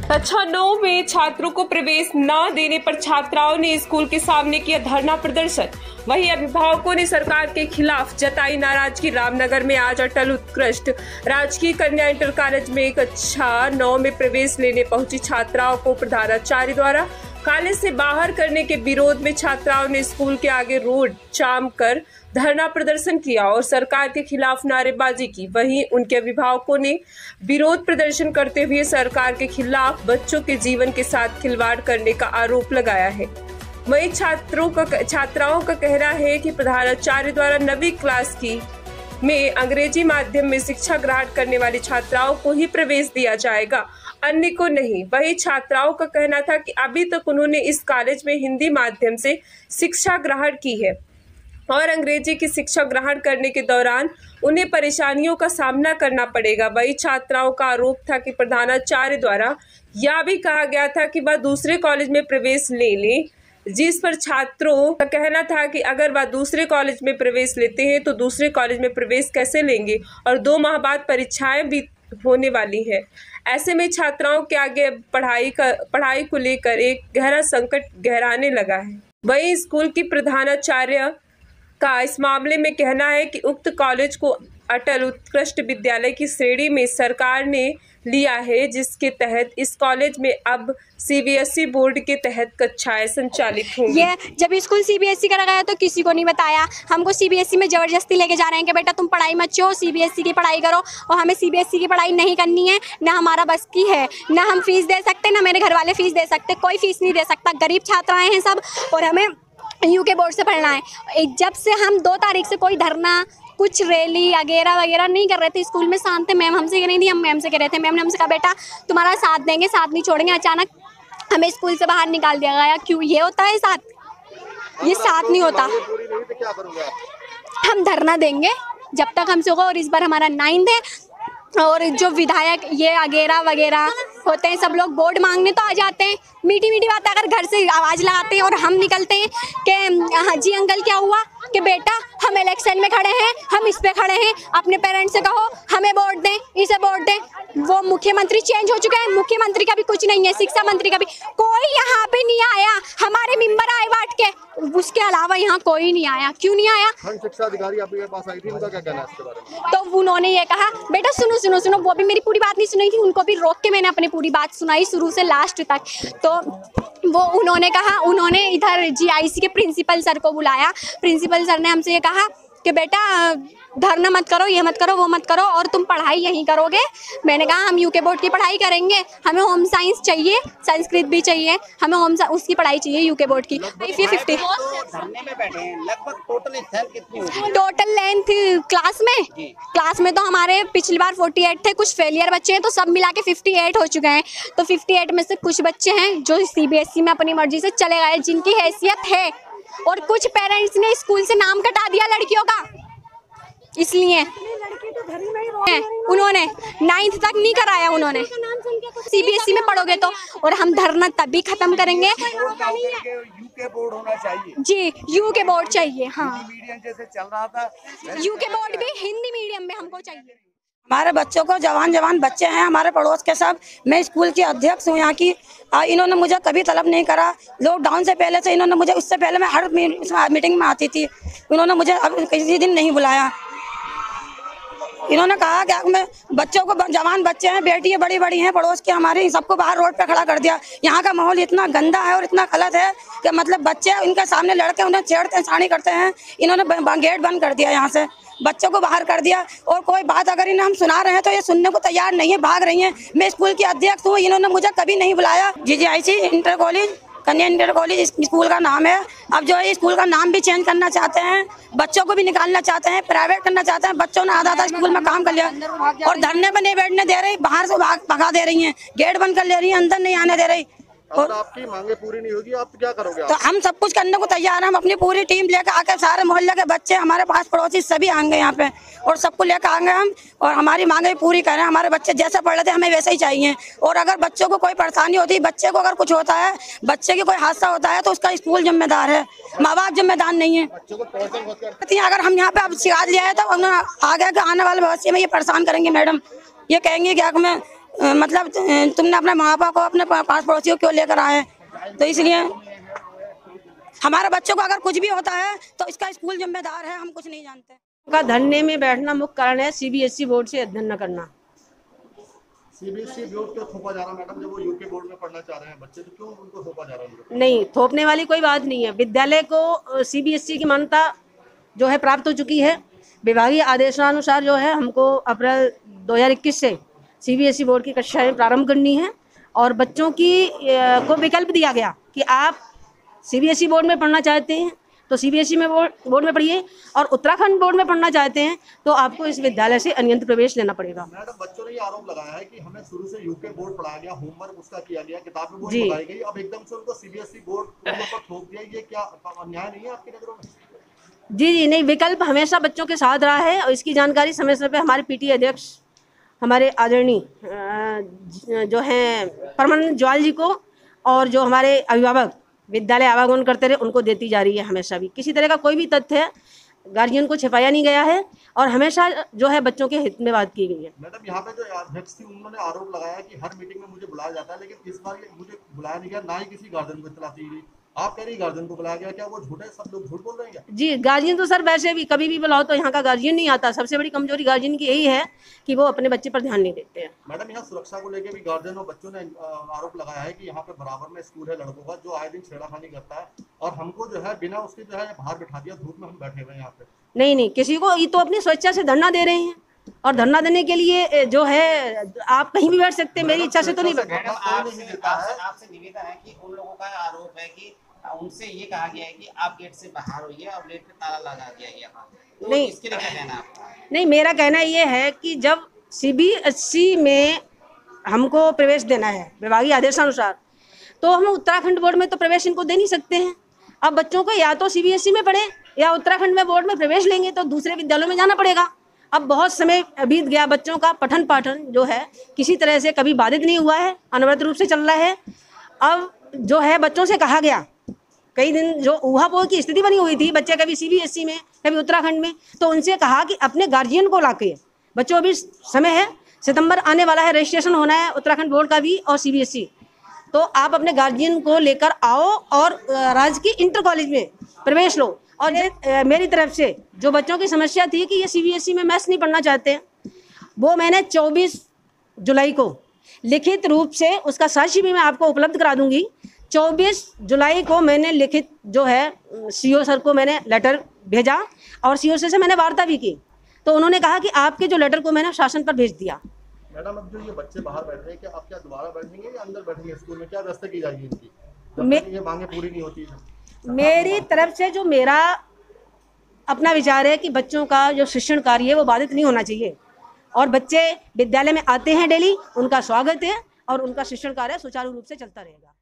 कक्षा 9 में छात्रों को प्रवेश न देने पर छात्राओं ने स्कूल के सामने किया धरना प्रदर्शन। वहीं अभिभावकों ने सरकार के खिलाफ जताई नाराजगी। रामनगर में आज अटल उत्कृष्ट राजकीय कन्या इंटर कॉलेज में कक्षा 9 में प्रवेश लेने पहुंची छात्राओं को प्रधानाचार्य द्वारा कॉलेज से बाहर करने के विरोध में छात्राओं ने स्कूल के आगे रोड जाम कर धरना प्रदर्शन किया और सरकार के खिलाफ नारेबाजी की। वहीं उनके अभिभावकों ने विरोध प्रदर्शन करते हुए सरकार के खिलाफ बच्चों के जीवन के साथ खिलवाड़ करने का आरोप लगाया है। वहीं छात्राओं का कहना है कि प्रधानाचार्य द्वारा 9वीं क्लास की में अंग्रेजी माध्यम में शिक्षा ग्रहण करने वाली छात्राओं को ही प्रवेश दिया जाएगा, अन्य को नहीं। वही छात्राओं का कहना था कि अभी तक उन्होंने इस कॉलेज में हिंदी माध्यम से शिक्षा ग्रहण की है और अंग्रेजी की शिक्षा ग्रहण करने के दौरान उन्हें परेशानियों का सामना करना पड़ेगा। वही छात्राओं का आरोप था कि प्रधानाचार्य द्वारा यह भी कहा गया था कि वह दूसरे कॉलेज में प्रवेश ले लें, जिस पर छात्रों का कहना था कि अगर वह दूसरे कॉलेज में प्रवेश लेते हैं तो दूसरे कॉलेज में प्रवेश कैसे लेंगे और 2 माह बाद परीक्षाएं भी होने वाली है। ऐसे में छात्राओं के आगे पढ़ाई को लेकर एक गहरा संकट गहराने लगा है। वहीं स्कूल की प्रधानाचार्य का इस मामले में कहना है कि उक्त कॉलेज को अटल उत्कृष्ट विद्यालय की श्रेणी में सरकार ने लिया है, जिसके तहत इस कॉलेज में अब सीबीएसई बोर्ड के तहत कक्षाएं संचालित होंगी। ये जब स्कूल सीबीएसई का लगाया तो किसी को नहीं बताया। हमको सीबीएसई में जबरदस्ती लेके जा रहे हैं कि बेटा तुम पढ़ाई मत छोड़ो, सीबीएसई की पढ़ाई करो, और हमें सीबीएसई की पढ़ाई नहीं करनी है। ना हमारा बस की है, ना हम फीस दे सकते, ना मेरे घर वाले फीस दे सकते, कोई फीस नहीं दे सकता। गरीब छात्राएँ हैं सब, और हमें यूके बोर्ड से पढ़ना है। जब से हम 2 तारीख से कोई धरना, कुछ रैली वगैरह नहीं कर रहे थे स्कूल में, शांत थे। मैम हमसे कह रही थी, हम मैम से कह रहे थे, मैम ने हमसे कहा बेटा तुम्हारा साथ देंगे, साथ नहीं छोड़ेंगे। अचानक हमें स्कूल से बाहर निकाल दिया गया। क्यों ये होता है साथ? ये साथ नहीं होता। हम धरना देंगे जब तक हमसे होगा, और इस बार हमारा 9th है। और जो विधायक ये वगैरह होते हैं, सब लोग बोर्ड मांगने तो आ जाते हैं, मीठी मीठी बात अगर घर से आवाज़ लगाते हैं और हम निकलते हैं कि हाँ जी अंकल क्या हुआ, कि बेटा हम इलेक्शन में खड़े हैं, हम इस पे खड़े हैं, अपने पेरेंट्स से कहो हमें वोट दें, इसे वोट दें। वो मुख्यमंत्री चेंज हो चुके हैं, मुख्यमंत्री का भी कुछ नहीं है, शिक्षा मंत्री का भी कोई यहाँ पे नहीं आया। हमारे मेंबर आए बांट के, उसके अलावा यहाँ कोई नहीं आया। क्यों नहीं आया? शिक्षा अधिकारी आपके पास आई थी, उनका क्या कहना है इसके बारे में? तो उन्होंने ये कहा बेटा सुनो, वो भी मेरी पूरी बात नहीं सुनी थी, उनको भी रोक के मैंने अपनी पूरी बात सुनाई शुरू से लास्ट तक। तो वो उन्होंने कहा, उन्होंने इधर जीआईसी के प्रिंसिपल सर को बुलाया। प्रिंसिपल सर ने हमसे ये कहा कि बेटा धरना मत करो, ये मत करो, वो मत करो, और तुम पढ़ाई यहीं करोगे। मैंने कहा हम यूके बोर्ड की पढ़ाई करेंगे, हमें होम साइंस चाहिए, संस्कृत भी चाहिए, हमें उसकी पढ़ाई चाहिए यूके बोर्ड की। 50 धरने में बैठे हैं, लगभग टोटल लेंथ कितनी होगी? टोटल लेंथ क्लास में तो हमारे पिछली बार 48 थे, कुछ फेलियर बच्चे हैं, तो सब मिला के 58 हो चुके हैं। तो 58 में से कुछ बच्चे हैं जो सीबीएसई में अपनी मर्जी से चले गए, जिनकी हैसियत है, और कुछ पेरेंट्स ने स्कूल से नाम कटा दिया लड़कियों का, इसलिए उन्होंने 9th तक नहीं कराया। उन्होंने सीबीएसई में पढ़ोगे तो, और हम धरना तभी खत्म करेंगे। यूके बोर्ड होना चाहिए जी, यूके बोर्ड चाहिए। हाँ, मीडियम जैसे चल रहा था, यूके बोर्ड भी हिंदी मीडियम में हमको चाहिए। हमारे बच्चों को जवान बच्चे हैं हमारे पड़ोस के सब। मैं स्कूल की अध्यक्ष हूँ यहाँ की। इन्होंने मुझे कभी तलब नहीं करा। लॉकडाउन से पहले से इन्होंने मुझे, उससे पहले मैं हर मीटिंग में आती थी, इन्होंने मुझे अब किसी दिन नहीं बुलाया। इन्होंने कहा कि मैं बच्चों को, जवान बच्चे हैं, बेटी बड़ी हैं पड़ोस की हमारी, सबको बाहर रोड पे खड़ा कर दिया। यहाँ का माहौल इतना गंदा है और इतना गलत है कि मतलब बच्चे उनके सामने लड़के उन्हें छेड़ते हैं, छानी करते हैं। इन्होंने गेट बंद कर दिया, यहाँ से बच्चों को बाहर कर दिया, और कोई बात अगर इन्हें हम सुना रहे हैं तो ये सुनने को तैयार नहीं है, भाग रही हैं। मैं स्कूल की अध्यक्ष हूँ, इन्होंने मुझे कभी नहीं बुलाया। जीजीआईसी इंटर कॉलेज, कन्या इंटर कॉलेज स्कूल का नाम है। अब जो है स्कूल का नाम भी चेंज करना चाहते हैं, बच्चों को भी निकालना चाहते हैं, प्राइवेट करना चाहते हैं। बच्चों ने आधा स्कूल में काम कर लिया, और धरने पर नहीं बैठने दे रही, बाहर से भगा दे रही हैं, गेट बंद कर ले रही हैं, अंदर नहीं आने दे रही। और आपकी मांगे पूरी नहीं होगी, आप क्या करोगे? तो हम सब कुछ करने को तैयार हैं। हम अपनी पूरी टीम लेकर आके, सारे मोहल्ले के बच्चे, हमारे पास पड़ोसी सभी आएंगे यहाँ पे, और सबको लेकर आएंगे हम, और हमारी मांगे पूरी करें। हमारे बच्चे जैसे पढ़ रहे थे हमें वैसे ही चाहिए। और अगर बच्चों को कोई परेशानी होती है, बच्चे को अगर कुछ होता है, बच्चे की कोई हादसा होता है, तो उसका स्कूल जिम्मेदार है, माँ बाप जिम्मेदार नहीं है। अगर हम यहाँ पे अब शिकायत लिया है तो आगे आने वाले भविष्य में ये परेशान करेंगे मैडम। ये कहेंगे कि हमें मतलब तुमने अपने माँ बाप को अपने पास पड़ोसियों को क्यों लेकर आए, तो इसलिए हमारे बच्चों को अगर कुछ भी होता है तो इसका स्कूल जिम्मेदार है, हम कुछ नहीं जानते। का धरने में बैठना मुख्य कारण है सीबीएसई बोर्ड से अध्ययन न करना। सीबीएसई बोर्ड क्यों थोपा जा रहा है मैडम, जब वो यूके बोर्ड में पढ़ना चाह रहे हैं बच्चे, तो क्यों उनको थोपा जा रहा है? नहीं, थोपने वाली कोई बात नहीं है। विद्यालय को सीबीएसई की मान्यता जो है प्राप्त हो चुकी है। विभागीय आदेशानुसार जो है हमको अप्रैल 2021 से सीबीएसई बोर्ड की कक्षाएं प्रारंभ करनी है और बच्चों की को विकल्प दिया गया कि आप सीबीएसई बोर्ड में पढ़ना चाहते हैं तो सीबीएसई में बोर्ड में पढ़िए, और उत्तराखंड बोर्ड में पढ़ना चाहते हैं तो आपको इस विद्यालय से अनियंत्रित प्रवेश लेना पड़ेगा। मैडम, बच्चों ने ये आरोप लगाया है कि हमें शुरू से यूके बोर्ड पढ़ाया गया, होमवर्क उसका किया गया, किताबें वो पढ़ाई गई, अब एकदम से उनको सीबीएसई बोर्ड पर थोप दिया, ये क्या अन्याय नहीं है आपकी नजरों में? जी, नहीं, विकल्प हमेशा बच्चों के साथ रहा है और इसकी जानकारी समय समय पर हमारे पीटी अध्यक्ष हमारे आदरणीय जो हैं परमानंद ज्वाल जी को और जो हमारे अभिभावक विद्यालय आवागमन करते रहे उनको देती जा रही है। हमेशा भी किसी तरह का कोई भी तथ्य गार्जियन को छिपाया नहीं गया है और हमेशा जो है बच्चों के हित में बात की गई है। मैडम, यहाँ पे जो अध्यक्ष थी उन्होंने आरोप लगाया कि हर मीटिंग में मुझे बुलाया जाता है, लेकिन इस बार मुझे बुलाया नहीं गया, ना ही किसी गार्जियन को इत्तला दी गई। आप कह रही गार्जियन को बुलाया गया, क्या वो झूठ है? सब लोग झूठ बोल रहे हैं क्या? जी, गार्जियन तो सर वैसे भी कभी भी बुलाओ तो यहाँ का गार्जियन नहीं आता। सबसे बड़ी कमजोरी गार्जियन की यही है कि वो अपने बच्चे पर ध्यान नहीं देते हैं। मैडम, यहाँ सुरक्षा को लेकर भी गार्जियन और बच्चों ने आरोप लगाया है कि यहाँ पे बराबर में स्कूल है लड़कों का, जो आए दिन छेड़खानी करता है और हमको जो है बिना उसके जो है बाहर बिठा दिया, धूप में हम बैठे हुए हैं यहाँ पे। नहीं, किसी को ये तो अपनी स्वेच्छा से धरना दे रहे हैं और धरना देने के लिए जो है आप कहीं भी बैठ सकते हैं, मेरी इच्छा से तो नहीं बैठ। आपसे निवेदन है कि उन लोगों का आरोप है कि उनसे ये कहा गया है कि आप गेट से बाहर होइए और गेट पे ताला लगा दिया गया। तो नहीं, इसके लिए क्या कहना है आपका? नहीं, मेरा कहना ये है कि जब सीबीएसई में हमको प्रवेश देना है विभागीय आदेशानुसार, तो हम उत्तराखंड बोर्ड में तो प्रवेश इनको दे नहीं सकते हैं। अब बच्चों को या तो सीबीएसई में पढ़े या उत्तराखंड में बोर्ड में प्रवेश लेंगे तो दूसरे विद्यालयों में जाना पड़ेगा। अब बहुत समय बीत गया, बच्चों का पठन पाठन जो है किसी तरह से कभी बाधित नहीं हुआ है, अनवरत रूप से चल रहा है। अब जो है बच्चों से कहा गया, कई दिन जो ऊहापोह की स्थिति बनी हुई थी, बच्चे कभी सीबीएसई में कभी उत्तराखंड में, तो उनसे कहा कि अपने गार्जियन को लाके, बच्चों अभी समय है, सितंबर आने वाला है, रजिस्ट्रेशन होना है उत्तराखंड बोर्ड का भी और सीबीएसई, तो आप अपने गार्जियन को लेकर आओ और राज्य की इंटर कॉलेज में प्रवेश लो। और मेरी तरफ से जो बच्चों की समस्या थी कि ये सीबीएसई में मैथ्स नहीं पढ़ना चाहते, वो मैंने 24 जुलाई को लिखित रूप से, उसका साक्ष्य भी मैं आपको उपलब्ध करा दूंगी। 24 जुलाई को मैंने लिखित जो है सीओ सर को मैंने लेटर भेजा और सीओ सर से मैंने वार्ता भी की, तो उन्होंने कहा कि आपके जो लेटर को मैंने शासन पर भेज दिया। मैडम, अब जो ये बच्चे बाहर बैठे हैं, क्या आप क्या दोबारा बैठेंगे या अंदर बैठेंगे? स्कूल में क्या व्यवस्था की जाएगी इनकी, ये मांगे पूरी नहीं होती है? मेरी तरफ से जो मेरा अपना विचार है कि बच्चों का जो शिक्षण कार्य है वो बाधित नहीं होना चाहिए और बच्चे विद्यालय में आते हैं डेली, उनका स्वागत है और उनका शिक्षण कार्य सुचारू रूप से चलता रहेगा।